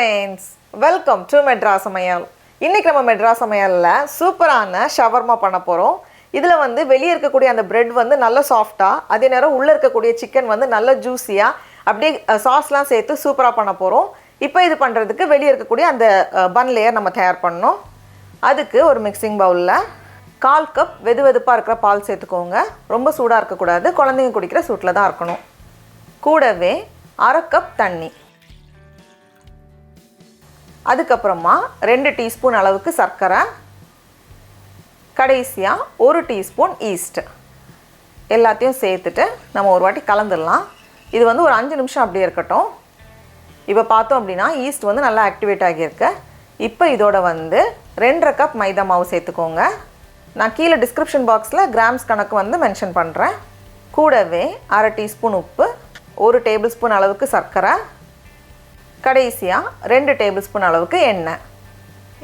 friends, welcome to Madras Samayal. இன்னைக்கு நம்ம Madras Samayalல சூப்பரான ஷவர்மா பண்ண போறோம். இதுல வந்து வெளிய இருக்க கூடிய அந்த bread வந்து நல்ல சாஃப்ட்டா, அதே நேரம் உள்ள இருக்க கூடிய chicken வந்து நல்ல ஜூசியா, அப்படியே சாஸ்லாம் சேர்த்து சூப்பரா பண்ண போறோம். இப்போ இது பண்றதுக்கு வெளிய இருக்க கூடிய அந்த bun layer நம்ம தயார் பண்ணனும். அதுக்கு ஒரு மிக்சிங் பவுல்ல 1/4 கப் வெதுவெதுப்பா இருக்கிற பால் சேர்த்துக்கோங்க. ரொம்ப சூடா இருக்க கூடாது. குழந்தைங்க குடிக்கிற சூட்ல தான் இருக்கணும். கூடவே 1/2 கப் தண்ணி. அதுக்கப்புறமா 2 டீஸ்பூன் அளவுக்கு சர்க்கரை, கடைசியா 1 டீஸ்பூன் ஈஸ்ட் எல்லாத்தையும் சேர்த்துட்டு நம்ம ஒரு வாட்டி கலந்துடலாம். இது வந்து ஒரு 5 நிமிஷம் அப்படியே இருக்கட்டும். இப்போ பார்த்தோம் அப்படின்னா ஈஸ்ட் வந்து நல்லா ஆக்டிவேட் ஆகியிருக்கு. இப்போ இதோட வந்து 2.5 கப் மைதா மாவு சேர்த்துக்கோங்க. நான் கீழே டிஸ்கிரிப்ஷன் பாக்ஸில் கிராம்ஸ் கணக்கு வந்து மென்ஷன் பண்ணுறேன். கூடவே 1/2 டீஸ்பூன் உப்பு, 1 டேபிள் ஸ்பூன் அளவுக்கு சர்க்கரை, கடைசியாக 2 டேபிள் ஸ்பூன் அளவுக்கு எண்ணெய்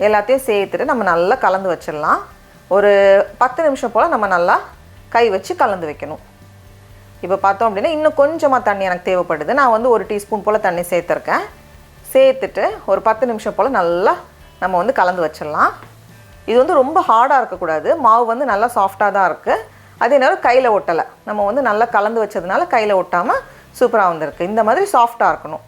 எல்லாத்தையும் சேர்த்துட்டு நம்ம நல்லா கலந்து வச்சிடலாம். ஒரு 10 நிமிஷம் போல் நம்ம நல்லா கை வச்சு கலந்து வைக்கணும். இப்போ பார்த்தோம் அப்படின்னா இன்னும் கொஞ்சமாக தண்ணி எனக்கு தேவைப்படுது. நான் வந்து 1 டீஸ்பூன் போல் தண்ணி சேர்த்துருக்கேன். சேர்த்துட்டு ஒரு 10 நிமிஷம் போல் நல்லா நம்ம வந்து கலந்து வச்சிடலாம். இது வந்து ரொம்ப ஹார்டாக இருக்கக்கூடாது. மாவு வந்து நல்லா சாஃப்டாக தான் இருக்குது. அதே நேரம் கையில் ஒட்டலை. நம்ம வந்து நல்லா கலந்து வச்சதுனால கையில் ஒட்டாமல் சூப்பராக வந்திருக்கு. இந்த மாதிரி சாஃப்டாக இருக்கணும்.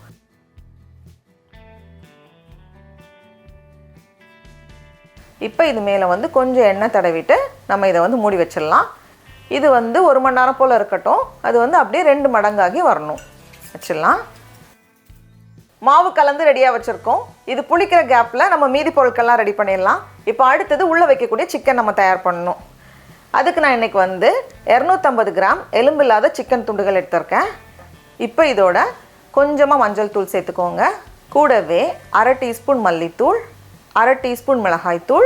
இப்போ இது மேலே வந்து கொஞ்சம் எண்ணெய் தடவிட்டு நம்ம இதை வந்து மூடி வச்சிடலாம். இது வந்து 1 மணி நேரம் போல் இருக்கட்டும். அது வந்து அப்படியே 2 மடங்காகி வரணும். வச்சிடலாம். மாவு கலந்து ரெடியாக வச்சுருக்கோம். இது புளிக்கிற கேப்பில் நம்ம மீதி பொருட்கள்லாம் ரெடி பண்ணிடலாம். இப்போ அடுத்தது உள்ளே வைக்கக்கூடிய சிக்கன் நம்ம தயார் பண்ணணும். அதுக்கு நான் இன்றைக்கி வந்து 250 கிராம் எலும்பில்லாத சிக்கன் துண்டுகள் எடுத்திருக்கேன். இப்போ இதோட கொஞ்சமாக மஞ்சள் தூள் சேர்த்துக்கோங்க. கூடவே 1/2 டீஸ்பூன் மல்லித்தூள், 1/2 டீஸ்பூன் மிளகாய்த்தூள்,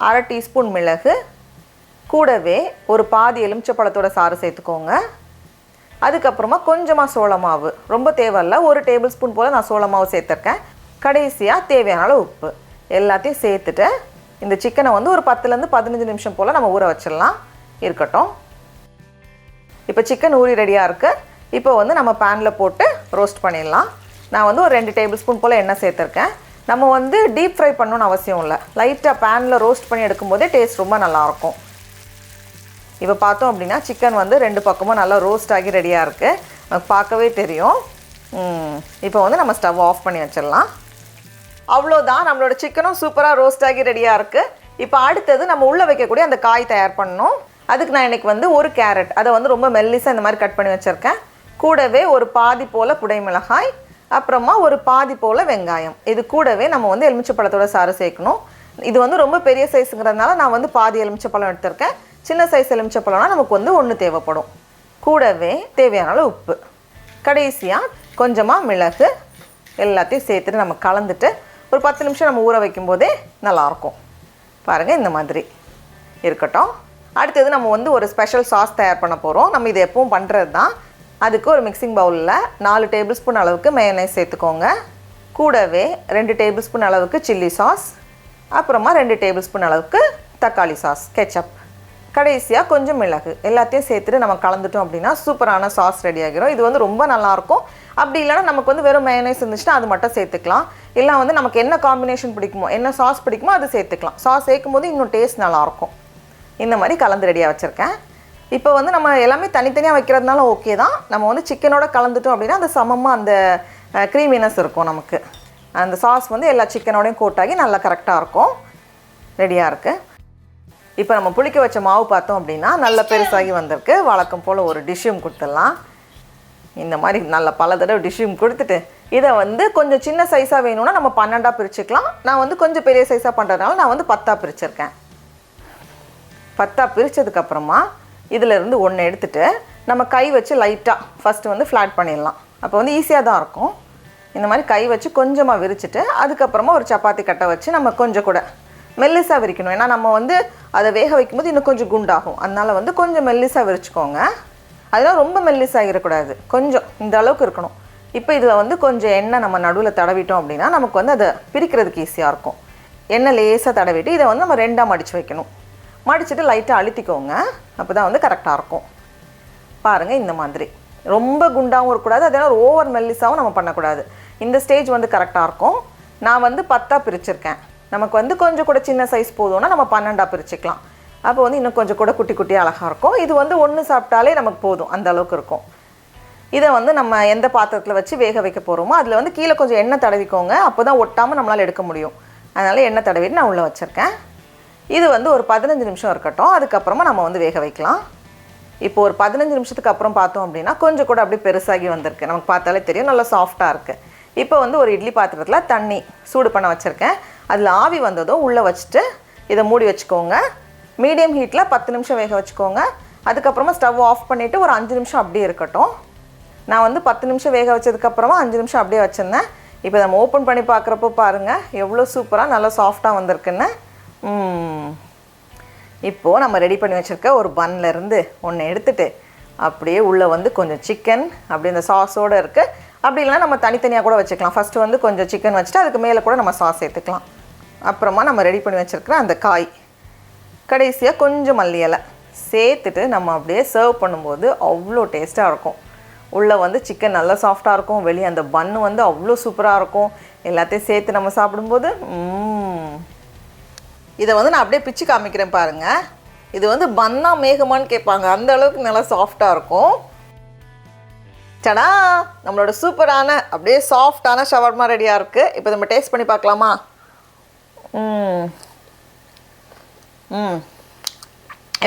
1/2 டீஸ்பூன் மிளகு, கூடவே ஒரு பாதி எலுமிச்சப்பழத்தோட சாறு சேர்த்துக்கோங்க. அதுக்கப்புறமா கொஞ்சமாக சோள மாவு, ரொம்ப தேவையில்ல, 1 டேபிள் ஸ்பூன் போல் நான் சோள மாவு சேர்த்துருக்கேன். கடைசியாக தேவையான அளவு உப்பு எல்லாத்தையும் சேர்த்துட்டு இந்த சிக்கனை வந்து ஒரு 10லேருந்து 15 நிமிஷம் போல் நம்ம ஊற வச்சிடலாம். இருக்கட்டும். இப்போ சிக்கன் ஊறி ரெடியாக இருக்குது. இப்போ வந்து நம்ம பேனில் போட்டு ரோஸ்ட் பண்ணிடலாம். நான் வந்து ஒரு 2 டேபிள் ஸ்பூன் போல் எண்ணெய் சேர்த்துருக்கேன். நம்ம வந்து டீப் ஃப்ரை பண்ணணும்னு அவசியம் இல்லை. லைட்டாக பேனில் ரோஸ்ட் பண்ணி எடுக்கும்போதே டேஸ்ட் ரொம்ப நல்லாயிருக்கும். இப்போ பார்த்தோம் அப்படின்னா சிக்கன் வந்து 2 பக்கமும் நல்லா ரோஸ்ட் ஆகி ரெடியாக இருக்குது. நமக்கு பார்க்கவே தெரியும். இப்போ வந்து நம்ம ஸ்டவ் ஆஃப் பண்ணி வச்சிடலாம். அவ்வளோதான், நம்மளோட சிக்கனும் சூப்பராக ரோஸ்ட் ஆகி ரெடியாக இருக்குது. இப்போ அடுத்தது நம்ம உள்ளே வைக்கக்கூடிய அந்த காய் தயார் பண்ணணும். அதுக்கு நான் இன்றைக்கி வந்து 1 கேரட், அதை வந்து ரொம்ப மெல்லிசாக இந்த மாதிரி கட் பண்ணி வச்சுருக்கேன். கூடவே ஒரு பாதி போல் குடை மிளகாய், அப்புறமா ஒரு பாதி போல் வெங்காயம். இது கூடவே நம்ம வந்து எலுமிச்சப்பழத்தோட சாறு சேர்க்கணும். இது வந்து ரொம்ப பெரிய சைஸுங்கிறதுனால நான் வந்து பாதி எலுமிச்சப்பழம் எடுத்திருக்கேன். சின்ன சைஸ் எலுமிச்சப்பழம்னா நமக்கு வந்து 1 தேவைப்படும். கூடவே தேவையான அளவு உப்பு, கடைசியாக கொஞ்சமாக மிளகு எல்லாத்தையும் சேர்த்துட்டு நம்ம கலந்துட்டு ஒரு 10 நிமிஷம் நம்ம ஊற வைக்கும் போதே நல்லாயிருக்கும். பாருங்கள், இந்த மாதிரி இருக்கட்டும். அடுத்தது நம்ம வந்து ஒரு ஸ்பெஷல் சாஸ் தயார் பண்ண போகிறோம். நம்ம இது எப்பவும் பண்ணுறது தான். அதுக்கு ஒரு மிக்சிங் பவுலில் 4 டேபிள் ஸ்பூன் அளவுக்கு மயோனைஸ் சேர்த்துக்கோங்க. கூடவே 2 டேபிள் ஸ்பூன் அளவுக்கு சில்லி சாஸ், அப்புறமா 2 டேபிள் ஸ்பூன் அளவுக்கு தக்காளி சாஸ், கெச்சப், கடைசியாக கொஞ்சம் மிளகு எல்லாத்தையும் சேர்த்துட்டு நம்ம கலந்துட்டோம் அப்படின்னா சூப்பரான சாஸ் ரெடி ஆகிரும். இது வந்து ரொம்ப நல்லாயிருக்கும். அப்படி இல்லைனா நமக்கு வந்து வெறும் மயோனைஸ் இருந்துச்சுன்னா அது மட்டும் சேர்த்துக்கலாம். இல்லை வந்து நமக்கு என்ன காம்பினேஷன் பிடிக்குமோ, என்ன சாஸ் பிடிக்குமோ அது சேர்த்துக்கலாம். சாஸ் சேர்க்கும் போது இன்னும் டேஸ்ட் நல்லாயிருக்கும். இந்த மாதிரி கலந்து ரெடியாக வச்சுருக்கேன். இப்போ வந்து நம்ம எல்லாமே தனித்தனியாக வைக்கிறதுனால ஓகே தான். நம்ம வந்து சிக்கனோட கலந்துட்டோம் அப்படின்னா அந்த சமமாக அந்த க்ரீமினஸ் இருக்கும். நமக்கு அந்த சாஸ் வந்து எல்லா சிக்கனோடையும் கோட்டாகி நல்லா கரெக்டாக இருக்கும். ரெடியாக இருக்குது. இப்போ நம்ம புளிக்க வச்ச மாவு பார்த்தோம் அப்படின்னா நல்ல பெருசாகி வந்திருக்கு. வழக்கம் போல் ஒரு டிஷ்யூம் கொடுத்துடலாம். இந்த மாதிரி நல்ல பல தடவை டிஷ்யூம் கொடுத்துட்டு இதை வந்து கொஞ்சம் சின்ன சைஸாக வேணும்னா நம்ம 12ஆக பிரிச்சுக்கலாம். நான் வந்து கொஞ்சம் பெரிய சைஸாக பண்ணுறதுனால நான் வந்து 10ஆக பிரிச்சுருக்கேன். 10ஆக பிரித்ததுக்கப்புறமா இதிலேருந்து 1 எடுத்துகிட்டு நம்ம கை வச்சு லைட்டாக ஃபஸ்ட்டு வந்து ஃப்ளாட் பண்ணிடலாம். அப்போ வந்து ஈஸியாக தான் இருக்கும். இந்த மாதிரி கை வச்சு கொஞ்சமாக விரிச்சிட்டு அதுக்கப்புறமா ஒரு சப்பாத்தி கட்டை வச்சு நம்ம கொஞ்சம் கூட மெல்லிசாக விரிக்கணும். ஏன்னா நம்ம வந்து அதை வேக வைக்கும்போது இன்னும் கொஞ்சம் குண்டாகும். அதனால் வந்து கொஞ்சம் மெல்லிசாக விரிச்சுக்கோங்க. அதெல்லாம் ரொம்ப மெல்லிசாக இருக்கக்கூடாது, கொஞ்சம் இந்த அளவுக்கு இருக்கணும். இப்போ இதில் வந்து கொஞ்சம் எண்ணெய் நம்ம நடுவில் தடவிட்டோம் அப்படின்னா நமக்கு வந்து அதை பிரிக்கிறதுக்கு ஈஸியாக இருக்கும். எண்ணெய் லேசாக தடவிட்டு இதை வந்து நம்ம 2ஆக மடித்து வைக்கணும். மடிச்சுட்டு லைட்டாக அழுத்திக்கோங்க. அப்போ தான் வந்து கரெக்டாக இருக்கும். பாருங்கள், இந்த மாதிரி ரொம்ப குண்டாகவும் இருக்கக்கூடாது, அதனால் ஓவர் மெல்லிஸாகவும் நம்ம பண்ணக்கூடாது. இந்த ஸ்டேஜ் வந்து கரெக்டாக இருக்கும். நான் வந்து 10ஆக பிரிச்சிருக்கேன். நமக்கு வந்து கொஞ்சம் கூட சின்ன சைஸ் போதும்னா நம்ம 12ஆக பிரிச்சுக்கலாம். அப்போ வந்து இன்னும் கொஞ்சம் கூட குட்டி குட்டியாக அழகாக இருக்கும். இது வந்து ஒன்று சாப்பிட்டாலே நமக்கு போதும், அந்த அளவுக்கு இருக்கும். இதை வந்து நம்ம எந்த பாத்திரத்தில் வச்சு வேக வைக்க போகிறோமோ அதில் வந்து கீழே கொஞ்சம் எண்ணெய் தடவிக்கோங்க. அப்போ தான் ஒட்டாமல் நம்மளால் எடுக்க முடியும். அதனால் எண்ணெய் தடவிட்டு நான் உள்ளே வச்சுருக்கேன். இது வந்து ஒரு 15 நிமிஷம் இருக்கட்டும். அதுக்கப்புறமா நம்ம வந்து வேக வைக்கலாம். இப்போ ஒரு 15 நிமிஷத்துக்கு அப்புறம் பார்த்தோம் அப்படின்னா கொஞ்சம் கூட அப்படியே பெருசாகி வந்திருக்கு. நமக்கு பார்த்தாலே தெரியும், நல்லா சாஃப்டாக இருக்குது. இப்போ வந்து ஒரு இட்லி பாத்திரத்தில் தண்ணி சூடு பண்ண வச்சுருக்கேன். அதில் ஆவி வந்ததும் உள்ளே வச்சுட்டு இதை மூடி வச்சுக்கோங்க. மீடியம் ஹீட்டில் 10 நிமிஷம் வேக வச்சுக்கோங்க. அதுக்கப்புறமா ஸ்டவ் ஆஃப் பண்ணிவிட்டு ஒரு 5 நிமிஷம் அப்படியே இருக்கட்டும். நான் வந்து 10 நிமிஷம் வேக வச்சதுக்கப்புறமா 5 நிமிஷம் அப்படியே வச்சுருந்தேன். இப்போ நம்ம ஓப்பன் பண்ணி பார்க்குறப்போ பாருங்கள் எவ்வளோ சூப்பராக நல்லா சாஃப்டாக வந்திருக்குன்னு. இப்போது நம்ம ரெடி பண்ணி வச்சுருக்க ஒரு பன்லேருந்து ஒன்று எடுத்துகிட்டு அப்படியே உள்ளே வந்து கொஞ்சம் சிக்கன் அப்படி இந்த சாஸோடு இருக்குது. அப்படி இல்லைனா நம்ம தனித்தனியாக கூட வச்சுக்கலாம். ஃபஸ்ட்டு வந்து கொஞ்சம் சிக்கன் வச்சுட்டு அதுக்கு மேலே கூட நம்ம சாஸ் சேர்த்துக்கலாம். அப்புறமா நம்ம ரெடி பண்ணி வச்சுருக்கிற அந்த காய், கடைசியாக கொஞ்சம் மல்லி இலை சேர்த்துட்டு நம்ம அப்படியே சர்வ் பண்ணும்போது அவ்வளோ டேஸ்ட்டாக இருக்கும். உள்ளே வந்து சிக்கன் நல்லா சாஃப்டாக இருக்கும், வெளியே அந்த பன்னு வந்து அவ்வளோ சூப்பராக இருக்கும். எல்லாத்தையும் சேர்த்து நம்ம சாப்பிடும்போது இதை வந்து நான் அப்படியே பிச்சு காமிக்கிறேன் பாருங்கள். இது வந்து பன்னா மேகமான்னு கேட்பாங்க, அந்த அளவுக்கு நல்லா சாஃப்டாக இருக்கும். சடா, நம்மளோட சூப்பரான அப்படியே சாஃப்டான ஷவர்மா ரெடியாக இருக்குது. இப்போ நம்ம டேஸ்ட் பண்ணி பார்க்கலாமா?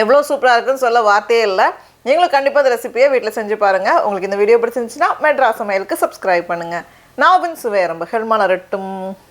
எவ்வளோ சூப்பராக இருக்குன்னு சொல்ல வார்த்தையே இல்லை. நீங்களும் கண்டிப்பாக இந்த ரெசிபியை வீட்டில் செஞ்சு பாருங்கள். உங்களுக்கு இந்த வீடியோ பிடிச்சிருந்துச்சுன்னா மெட்ராஸ் சமையலுக்கு சப்ஸ்கிரைப் பண்ணுங்கள். நான் பின் சுவை ரொம்ப ஹெல்மான ரெட்டும்.